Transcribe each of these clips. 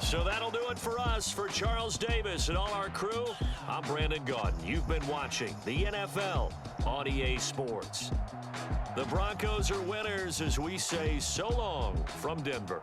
So that'll do it for us. For Charles Davis and all our crew, I'm Brandon Gaudin. You've been watching the NFL on EA Sports. The Broncos are winners as we say so long from Denver.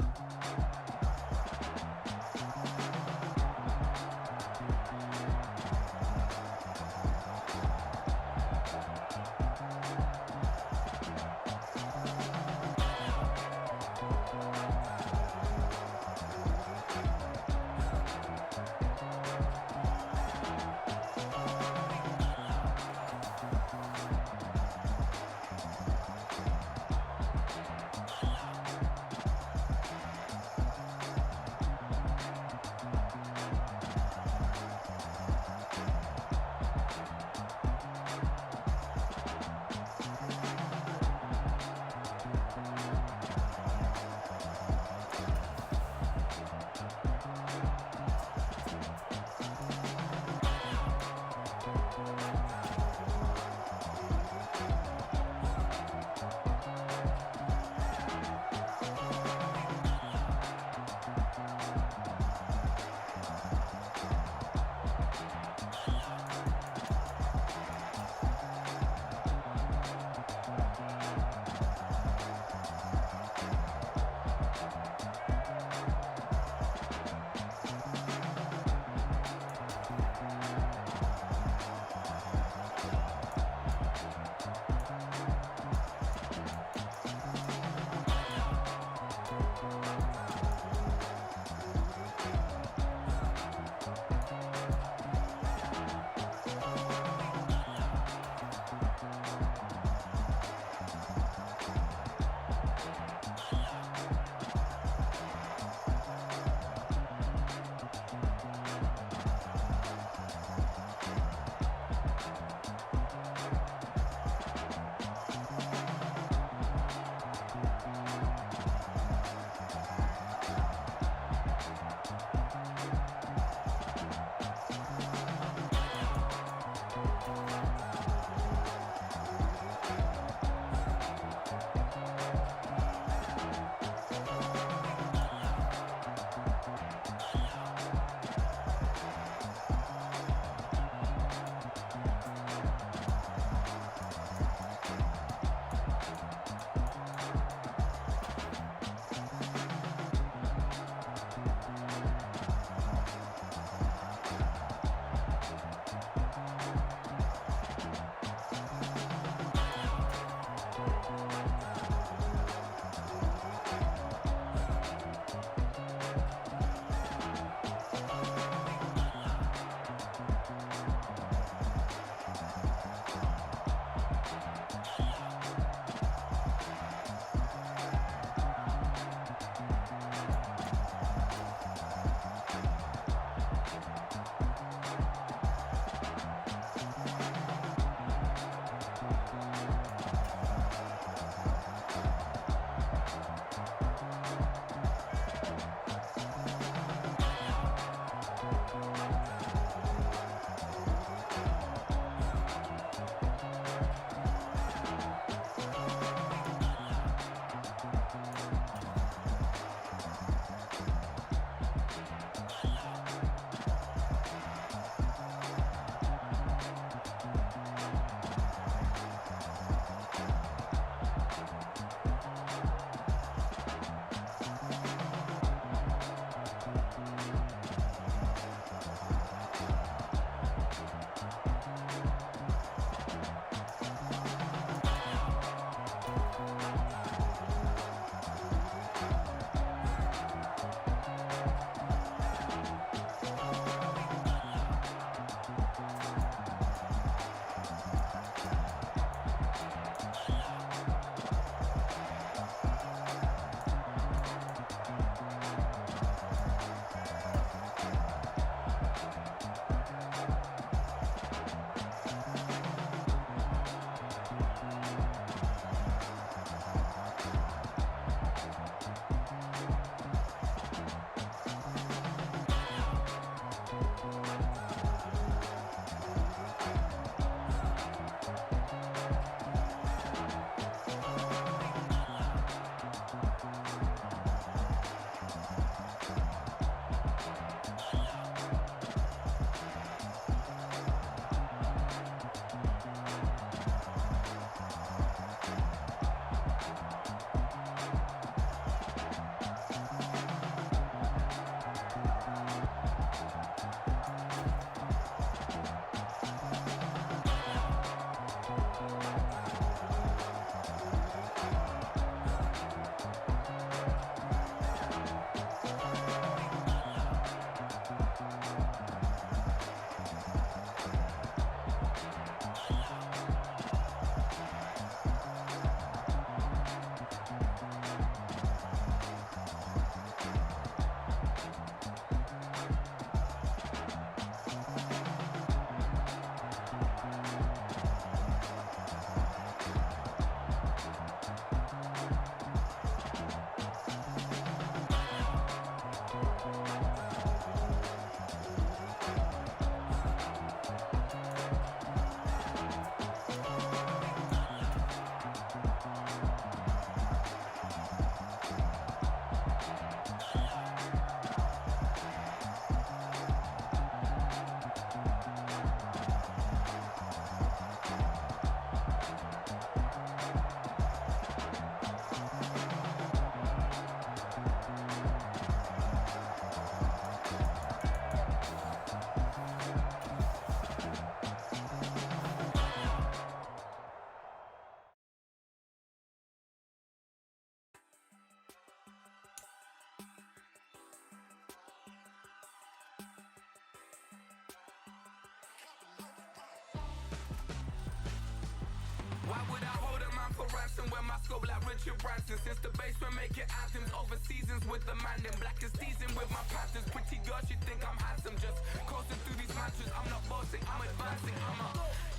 would I hold a man for ransom when my scope like Richard Branson? Since the basement making anthems over seasons with the man, then black is seasoned with my patterns. Pretty girls, you think I'm handsome, just coasting through these matches. I'm not bossing, I'm advancing,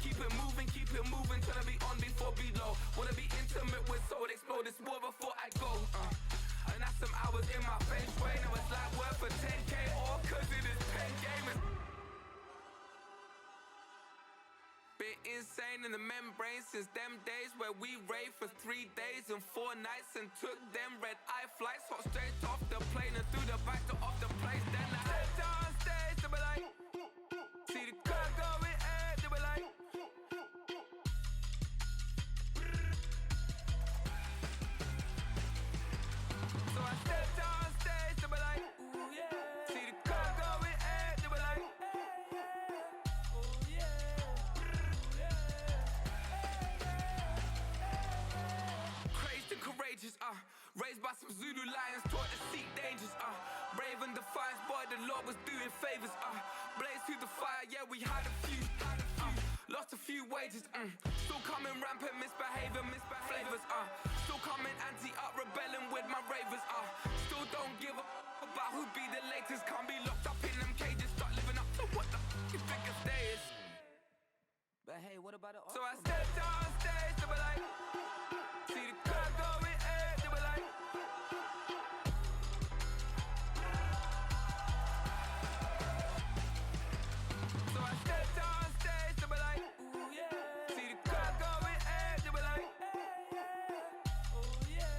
keep it moving, trying to be on before below. Wanna be intimate with soul, explode this war before I go. And that's some hours in my face way. Now it's like worth for 10K, all cause it is 10 gamers. Been insane in the membrane since them days where we raved for 3 days and 4 nights and took them red eye flights, hot straight off the plane and through the back door of the place. Then I stepped on stage, they were like, see the crowd going ahead, they were like, so I stepped on stage, they were like, ooh yeah, see the crowd going ahead, they were like, ooh yeah. Crazed and courageous, raised by some Zulu lions, taught to seek dangers, brave and defiant, boy, the Lord was doing favors, blaze through the fire, yeah, we had a few, lost a few wages, still coming rampant, misbehavior, flavors, still coming anti-up, rebelling with my ravers, still don't give up about who be the latest, can't be locked up in them cages, start living up to what the you think a day is. But hey, what about it? So I stepped on stage, they were like, see the crowd going ahead, they were like, so I stepped on stage, they were like, ooh yeah, see the crowd going ahead, they were like, oh yeah,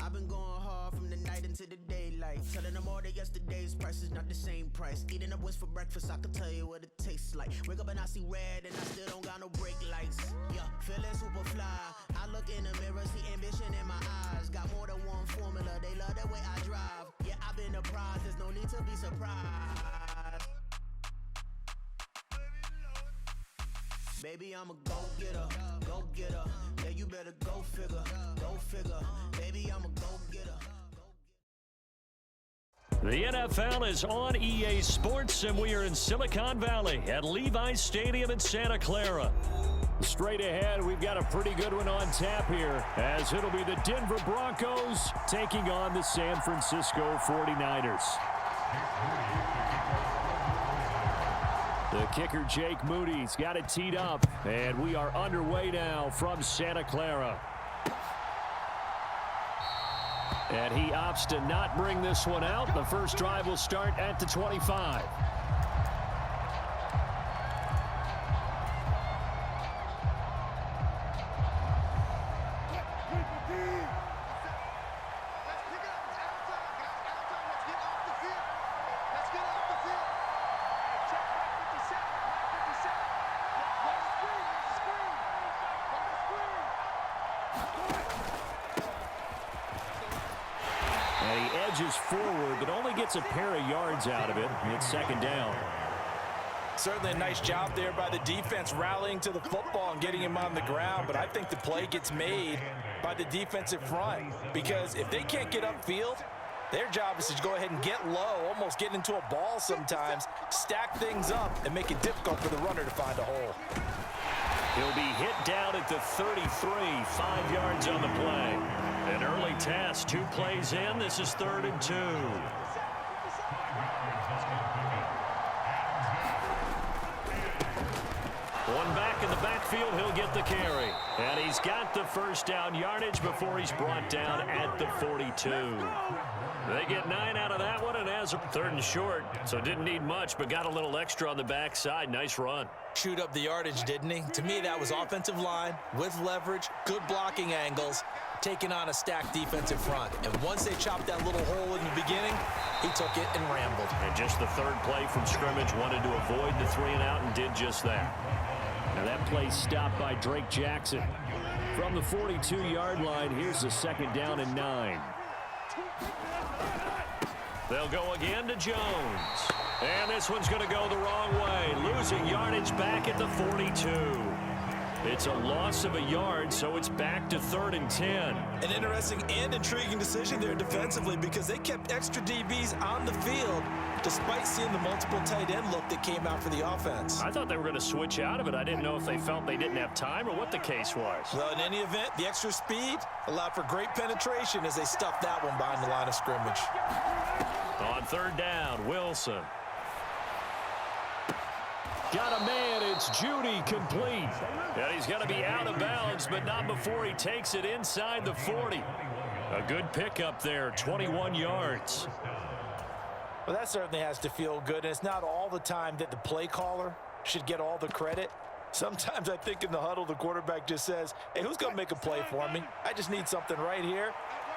I've been going hard from the night into the daylight, telling them all that yesterday's price is not the same price. Eating up what's for breakfast, I can tell you what it tastes like. Wake up and I see red and I still don't got no brake lights. Yeah, feeling super fly. I look in the mirror, see ambition in my eyes. Got more than one formula, they love the way I drive. Yeah, I've been a prize, there's no need to be surprised. Baby, I'm a go-getter, go-getter. Yeah, you better go figure, go figure. Baby, I'm a go-getter. The NFL is on EA Sports, and we are in Silicon Valley at Levi's Stadium in Santa Clara. Straight ahead, we've got a pretty good one on tap here, as it'll be the Denver Broncos taking on the San Francisco 49ers. The kicker, Jake Moody's got it teed up, and we are underway now from Santa Clara. And he opts to not bring this one out. The first drive will start at the 25. Forward, but only gets a pair of yards out of it. It's second down. Certainly a nice job there by the defense rallying to the football and getting him on the ground, but I think the play gets made by the defensive front, because if they can't get upfield, their job is to go ahead and get low, almost get into a ball sometimes, stack things up, and make it difficult for the runner to find a hole. He'll be hit down at the 33, 5 yards on the play. An early test, 2 plays in. This is 3rd and 2. One back in the backfield, he'll get the carry. And he's got the first down yardage before he's brought down at the 42. They get 9 out of that one, and has a 3rd and short. So didn't need much, but got a little extra on the backside. Nice run. Chewed up the yardage, didn't he? To me, that was offensive line with leverage, good blocking angles, taking on a stacked defensive front. And once they chopped that little hole in the beginning, he took it and rambled. And just the 3rd play from scrimmage, wanted to avoid the 3 and out and did just that. Now that play stopped by Drake Jackson. From the 42-yard line, here's the 2nd down and 9. They'll go again to Jones. And this one's going to go the wrong way, losing yardage back at the 42. It's a loss of a yard, so it's back to 3rd and 10. An interesting and intriguing decision there defensively because they kept extra DBs on the field despite seeing the multiple tight end look that came out for the offense. I thought they were going to switch out of it. I didn't know if they felt they didn't have time or what the case was. Well, in any event, the extra speed allowed for great penetration as they stuffed that one behind the line of scrimmage. On 3rd down, Wilson. Got a man, it's Judy, complete. And he's going to be out of bounds, but not before he takes it inside the 40. A good pickup there, 21 yards. Well, that certainly has to feel good, and it's not all the time that the play caller should get all the credit. Sometimes I think in the huddle, the quarterback just says, hey, who's going to make a play for me? I just need something right here.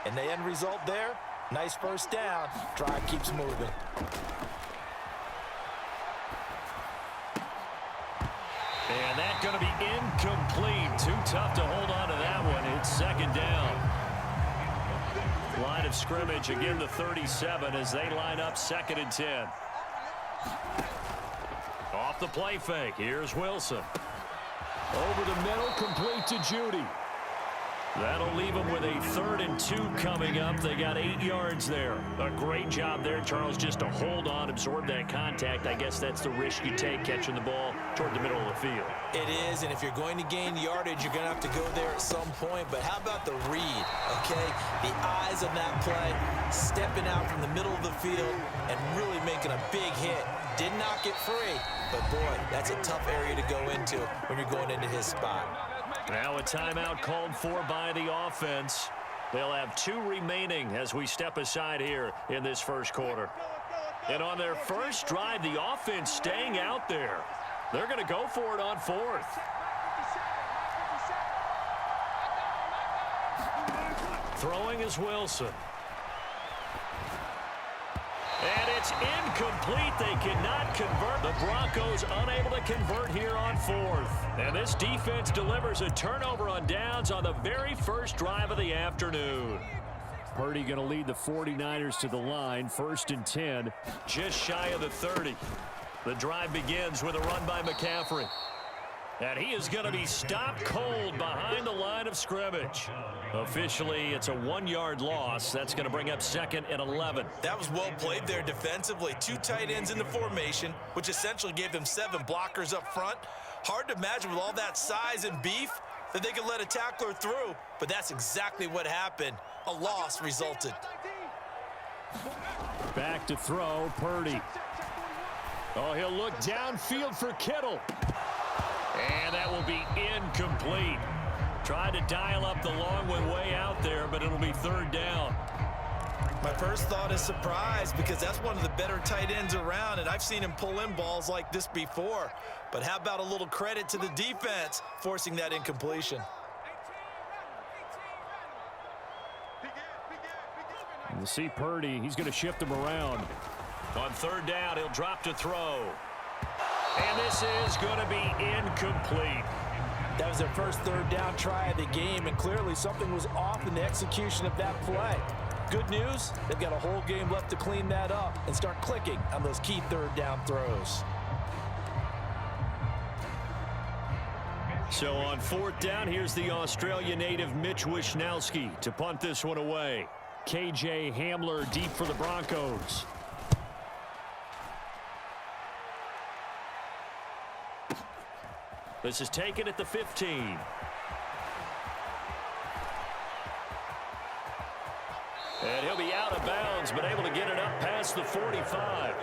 And the end result there, nice first down. Drive keeps moving. And that's going to be incomplete. Too tough to hold on to that one. It's 2nd down. Line of scrimmage, again the 37 as they line up 2nd and 10. Off the play fake, here's Wilson. Over the middle, complete to Judy. That'll leave them with a 3rd and 2 coming up. They got 8 yards there. A great job there, Charles, just to hold on, absorb that contact. I guess that's the risk you take catching the ball toward the middle of the field. It is, and if you're going to gain yardage, you're going to have to go there at some point. But how about the read, okay? The eyes on that play, stepping out from the middle of the field and really making a big hit. Did not get free, but boy, that's a tough area to go into when you're going into his spot. Now a timeout called for by the offense. They'll have 2 remaining as we step aside here in this first quarter. And on their first drive, the offense staying out there. They're going to go for it on 4th. Throwing is Wilson. And it's incomplete. They cannot convert. The Broncos unable to convert here on 4th. And this defense delivers a turnover on downs on the very first drive of the afternoon. Purdy going to lead the 49ers to the line. 1st and 10, just shy of the 30. The drive begins with a run by McCaffrey. And he is going to be stopped cold behind the line of scrimmage. Officially, it's a 1-yard loss. That's going to bring up 2nd and 11. That was well played there defensively. 2 tight ends in the formation, which essentially gave them 7 blockers up front. Hard to imagine with all that size and beef that they could let a tackler through, but that's exactly what happened. A loss resulted. Back to throw, Purdy. Oh, he'll look downfield for Kittle. And that will be incomplete. Tried to dial up the long one way out there, but it'll be 3rd down. My first thought is surprise because that's one of the better tight ends around, and I've seen him pull in balls like this before. But how about a little credit to the defense forcing that incompletion? You see Purdy, he's going to shift him around. On 3rd down, he'll drop to throw. And this is going to be incomplete. That was their first 3rd down try of the game, and clearly something was off in the execution of that play. Good news, they've got a whole game left to clean that up and start clicking on those key 3rd down throws. So on 4th down, here's the Australia native Mitch Wishnowsky to punt this one away. KJ Hamler deep for the Broncos. This is taken at the 15. And he'll be out of bounds, but able to get it up past the 45.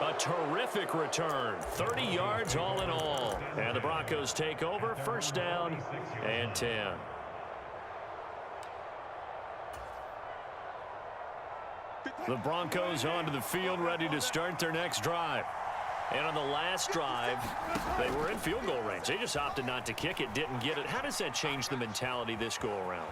A terrific return. 30 yards all in all. And the Broncos take over. 1st down and 10. The Broncos onto the field, ready to start their next drive. And on the last drive, they were in field goal range. They just opted not to kick it, didn't get it. How does that change the mentality this go around?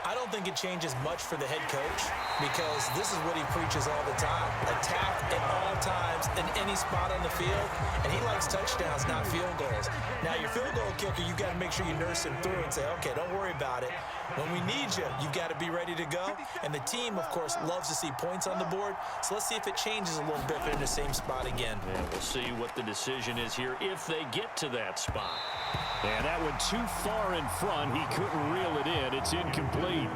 I don't think it changes much for the head coach because this is what he preaches all the time. Attack at all times in any spot on the field, and he likes touchdowns, not field goals. Now, your field goal kicker, you got to make sure you nurse him through and say, okay, don't worry about it. When we need you, you've got to be ready to go. And the team, of course, loves to see points on the board. So let's see if it changes a little bit if they're in the same spot again. Yeah, we'll see what the decision is here if they get to that spot. And that went too far in front. He couldn't reel it in. It's incomplete.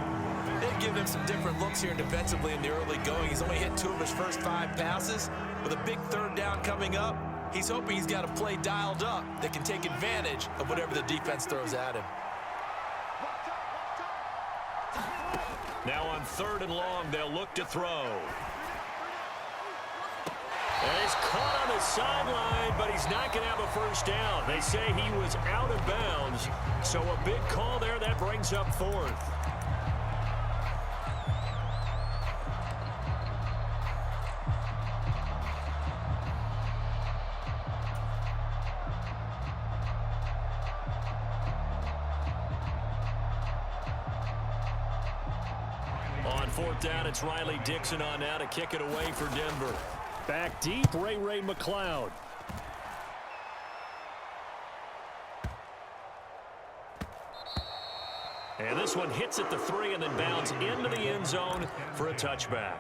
They've given him some different looks here defensively in the early going. He's only hit 2 of his first 5 passes. With a big third down coming up, he's hoping he's got a play dialed up that can take advantage of whatever the defense throws at him. Now on 3rd and long, they'll look to throw. And he's caught on the sideline, but he's not going to have a first down. They say he was out of bounds, so a big call there. That brings up 4th. On 4th down, it's Riley Dixon on now to kick it away for Denver. Back deep, Ray McLeod. And this one hits at the 3 and then bounds into the end zone for a touchback.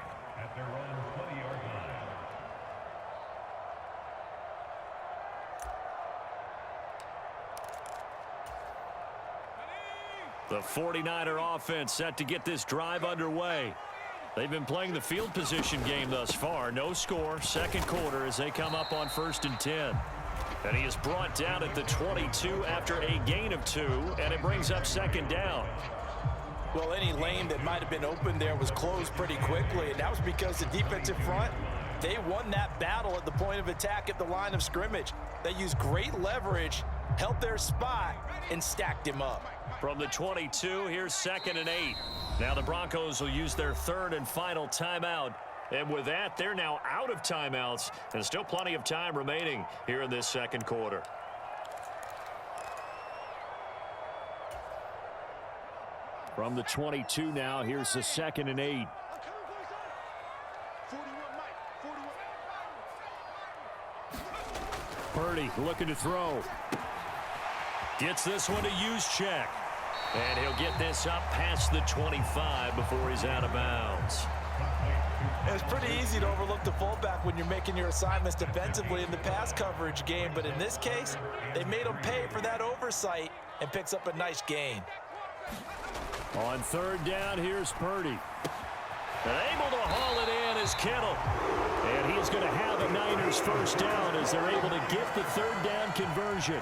The 49er offense set to get this drive underway. They've been playing the field position game thus far. No score, 2nd quarter as they come up on 1st and 10. And he is brought down at the 22 after a gain of 2, and it brings up 2nd down. Well, any lane that might have been open there was closed pretty quickly, and that was because the defensive front, they won that battle at the point of attack at the line of scrimmage. They used great leverage, held their spot, and stacked him up. From the 22, here's 2nd and 8. Now the Broncos will use their 3rd and final timeout. And with that, they're now out of timeouts. And still plenty of time remaining here in this 2nd quarter. From the 22 now, here's the 2nd and 8. Purdy looking to throw. Gets this one to Juszczyk. And he'll get this up past the 25 before he's out of bounds. It's pretty easy to overlook the fullback when you're making your assignments defensively in the pass coverage game, but in this case, they made him pay for that oversight and picks up a nice gain. On 3rd down, here's Purdy. And able to haul it in is Kittle. And he is going to have a Niners first down as they're able to get the 3rd down conversion.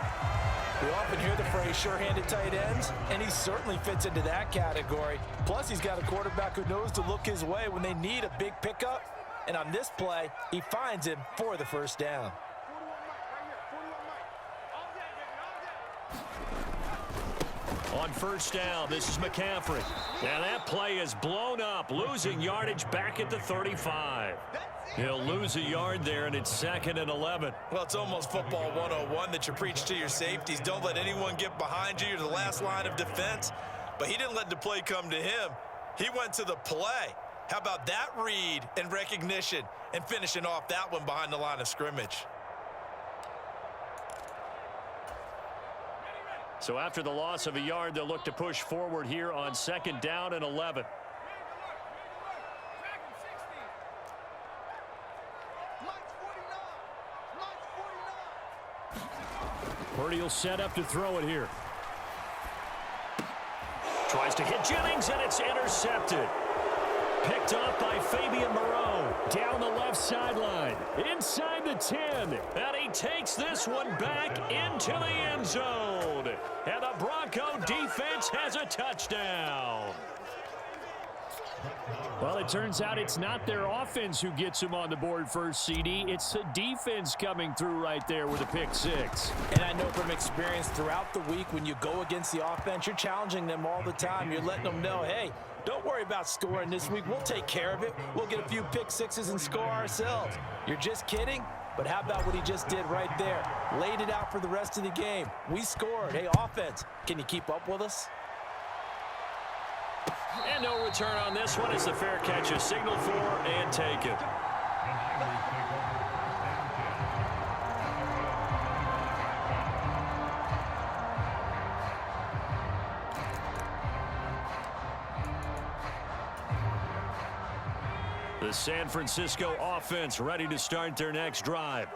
We often hear the phrase sure-handed tight ends, and he certainly fits into that category. Plus, he's got a quarterback who knows to look his way when they need a big pickup. And on this play, he finds him for the first down. On 1st down, this is McCaffrey. Now that play is blown up, losing yardage back at the 35. He'll lose a yard there, and it's 2nd and 11. Well, it's almost football 101 that you preach to your safeties. Don't let anyone get behind you. You're the last line of defense. But he didn't let the play come to him. He went to the play. How about that read and recognition and finishing off that one behind the line of scrimmage? So after the loss of a yard, they'll look to push forward here on 2nd down and 11. Purdy will set up to throw it here. Tries to hit Jennings, and it's intercepted. Picked off by Fabian Moreau. Down the left sideline. Inside the 10. And he takes this one back into the end zone. And the Bronco defense has a touchdown. Well, it turns out it's not their offense who gets him on the board first, CD. It's the defense coming through right there with a pick 6. And I know from experience throughout the week, when you go against the offense, you're challenging them all the time. You're letting them know, hey, don't worry about scoring this week. We'll take care of it. We'll get a few pick 6s and score ourselves. You're just kidding? But how about what he just did right there? Laid it out for the rest of the game. We scored. Hey, offense, can you keep up with us? And no return on this one as the fair catch is signaled for and taken. The San Francisco offense ready to start their next drive.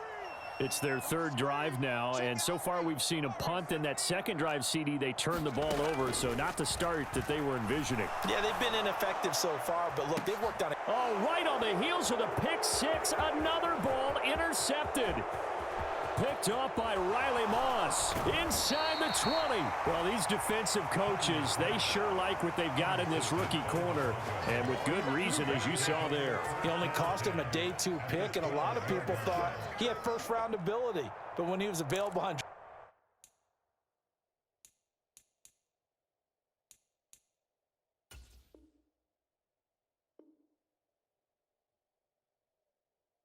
It's their third drive now, and so far we've seen a punt. And that second drive, CD, they turned the ball over, so not the start that they were envisioning. Yeah, they've been ineffective so far, but look, they've worked on it. Oh, right on the heels of the pick six, another ball intercepted. Picked up by Riley Moss inside the 20. Well, these defensive coaches, they sure like what they've got in this rookie corner, and with good reason, as you saw there. He only cost him a day 2 pick, and a lot of people thought he had first-round ability. But when he was available on